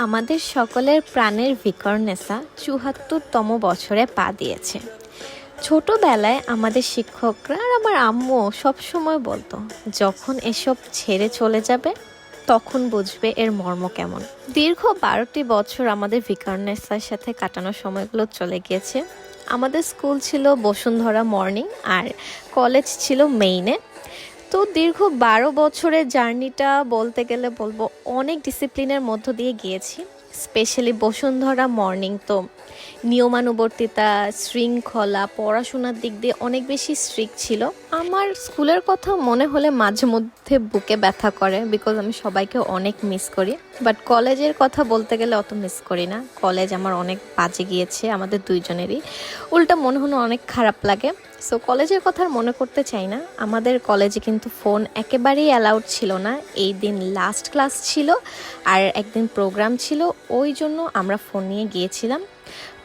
আমাদের সকলের প্রাণের ভিকর্নেসা ৭৪তম বছরে পা দিয়েছে। ছোটবেলায় আমাদের শিক্ষকরা আর আমার আম্মু সবসময় বলতো, যখন এসব ছেড়ে চলে যাবে তখন বুঝবে এর মর্ম কেমন। দীর্ঘ ১২টি বছর আমাদের ভিকর্নেসার সাথে কাটানোর সময়গুলো চলে গিয়েছে। আমাদের স্কুল ছিল বসুন্ধরা মর্নিং আর কলেজ ছিল মেইনে। তো দীর্ঘ ১২ বছরের জার্নিটা বলতে গেলে বলবো অনেক ডিসিপ্লিনের মধ্য দিয়ে গিয়েছি। স্পেশালি বসুন্ধরা মর্নিং তো নিয়মানুবর্তিতা, শৃঙ্খলা, পড়াশোনার দিক দিয়ে অনেক বেশি স্ট্রিক্ট ছিল। আমার স্কুলের কথা মনে হলে মাঝে মধ্যে বুকে ব্যথা করে, বিকজ আমি সবাইকে অনেক মিস করি। বাট কলেজের কথা বলতে গেলে অত মিস করি না। কলেজ আমার অনেক বাজে গিয়েছে, আমাদের দুইজনেরই। উল্টা মনে হলো অনেক খারাপ লাগে। সো কলেজের কথা আর মনে করতে চাই না। আমাদের কলেজে কিন্তু ফোন একেবারেই অ্যালাউড ছিল না। এই দিন লাস্ট ক্লাস ছিল আর একদিন প্রোগ্রাম ছিল, ওই জন্য আমরা ফোন নিয়ে গিয়েছিলাম।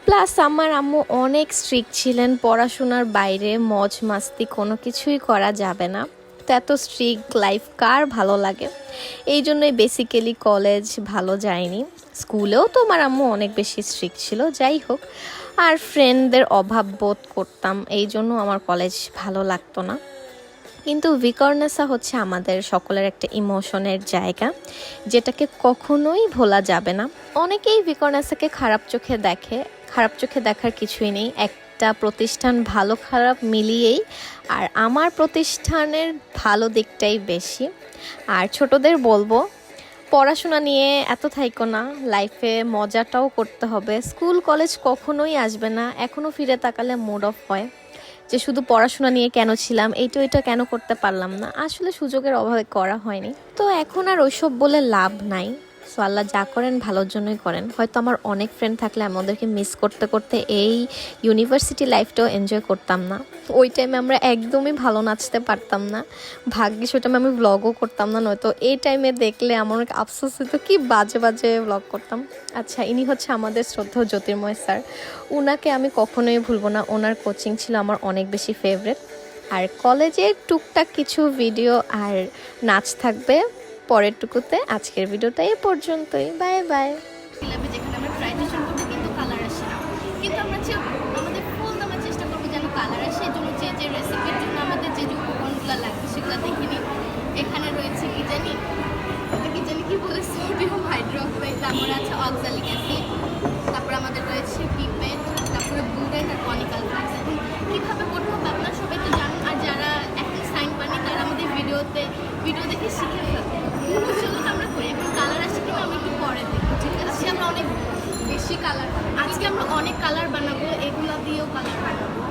প্লাস আমার আম্মু অনেক স্ট্রিক্ট ছিলেন, পড়াশোনার বাইরে মজ মাস্তি কোনো কিছুই করা যাবে না। তো এত স্ট্রিক্ট লাইফ কার ভালো লাগে? এই জন্যই বেসিক্যালি কলেজ ভালো যায়নি। স্কুলেও তো আমার আম্মু অনেক বেশি স্ট্রিক্ট ছিল, যাই হোক। আর ফ্রেন্ডদের অভাব বোধ করতাম, এই জন্য আমার কলেজ ভালো লাগতো না। কিন্তু ভিকর্নেসা হচ্ছে আমাদের সকলের একটা ইমোশনের জায়গা, যেটাকে কখনোই ভোলা যাবে না। অনেকেই ভিকর্নেসাকে খারাপ চোখে দেখে, খারাপ চোখে দেখার কিছুই নেই। একটা প্রতিষ্ঠান ভালো খারাপ মিলিয়েই, আর আমার প্রতিষ্ঠানের ভালো দিকটাই বেশি। আর ছোটদের বলবো, পড়াশোনা নিয়ে এত থাইকো না, লাইফে মজাটাও করতে হবে। স্কুল কলেজ কখনোই আসবে না। এখনও ফিরে তাকালে মুড অফ হয় যে শুধু পড়াশোনা নিয়ে কেন ছিলাম, এটা কেন করতে পারলাম না। আসলে সুযোগের অভাবে করা হয়নি। তো এখন আর ওইসব বলে লাভ নাই। সো আল্লাহ যা করেন ভালোর জন্যই করেন। হয়তো আমার অনেক ফ্রেন্ড থাকলে আমি ওদেরকে মিস করতে করতে এই ইউনিভার্সিটি লাইফটাও এনজয় করতাম না। ওই টাইমে আমরা একদমই ভালো নাচতে পারতাম না। ভাগ্যিস ওই টাইমে আমি ভ্লগও করতাম না, নয়তো এই টাইমে দেখলে আমার অনেক আফসোস হতো, কি বাজে বাজে ভ্লগ করতাম। আচ্ছা, ইনি হচ্ছে আমাদের শ্রদ্ধেয় জ্যোতির্ময় স্যার। উনাকে আমি কখনোই ভুলবো না। ওনার কোচিং ছিল আমার অনেক বেশি ফেভারিট। আর কলেজে টুকটাক কিছু ভিডিও আর নাচ থাকবে পরের টুকুতে। আজকের ভিডিওটা এই পর্যন্তই। Bye bye. যেখানে আমরা ট্রাইজেশন করবো কিন্তু কালার আসে না, কিন্তু আমরা আমাদের ফুল দেওয়ার চেষ্টা করবো যেন কালার আসে। এই জন্য যে রেসিপির জন্য আমাদের যে উপকরণগুলো লাগবে সেগুলো দেখে নিই। এখানে রয়েছে কি জানি কি বলে, সোডিয়াম হাইড্রোক্সাইড, তারপরে আছে অক্সালিক অ্যাসিড, তারপরে আমাদের রয়েছে পিপেট, তারপরে বুরেট আর কনিক্যাল ফ্লাক্স। এখন কীভাবে করতে হবে আপনারা সবাই তো জানেন, আর যারা এখন সাইন পানি তারা আমাদের ভিডিও দেখে শিখে ফেলবে। সেগুলো আমরা করি। এখন কালার আসে কিনা আমি একটু পরে দেখবো, ঠিক আছে? আজকে আমরা অনেক বেশি কালার, আজকে আমরা অনেক কালার বানাবো, এগুলো দিয়েও কালার বানাবো।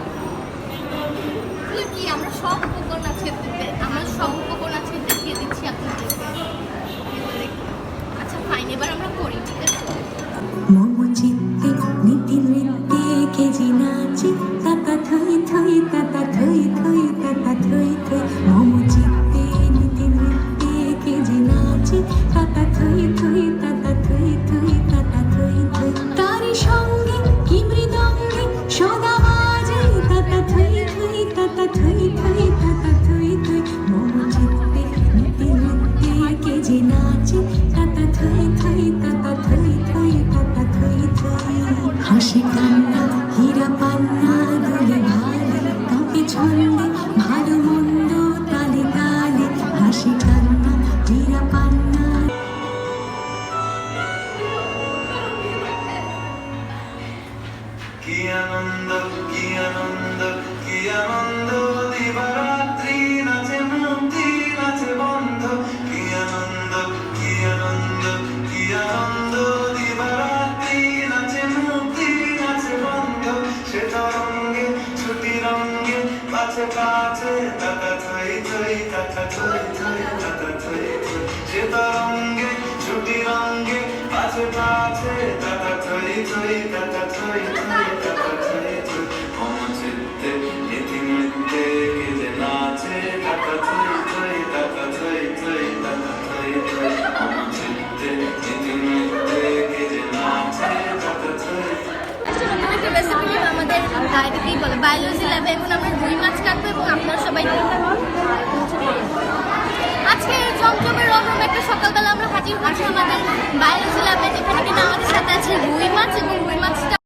কি আমরা সব উপকরণ আজকে দেখিয়ে দিচ্ছি আপনাদেরকে। আচ্ছা ফাইন, এবার আমরা করি, ঠিক আছে? হাসি কান্না হীরা পান্না দোলে ভালে, তবে ছন্দে ভালো মন্দ তালে তালে। হাসি কান্না হীরা পান্না। কি আনন্দ কি আনন্দ কি আনন্দ, দিবারাত্রি নাচে মুক্তি নাচে বন্ধ। কি আনন্দ কি আনন্দ কি আনন্দ, দিবারাত্রি নাচে মুক্তি নাচে বন্ধ। সে তরঙ্গে ছুটি রঙ্গে পাছে পাছে তাতা থই থই তাতা থই থই তাতা থই থই। সে তরঙ্গে ছুটি রঙ্গে পাছে পাছে তাতা থই থই তাতা থই থই তাতা থই থই। মম চিত্তে ইতিমধ্যে কে যে নাচে তাতা থই থই তাতা থই থই তাতা থই থই। মম চিত্তে ইতিমধ্যে কে যে নাচে তাতা থই। রেসিপি আমাদের এটাকেই বলে বায়োলজি ল্যাবে। এখন আমরা রুই মাছ কাটবো এবং আপনারা সবাই আজকে জমজমের রকম একটা সকালবেলা আমরা হাজির হচ্ছি আমাদের বায়োলজি ল্যাবে, যেখানে কিনা রুই মাছ এবং রুই মাছটা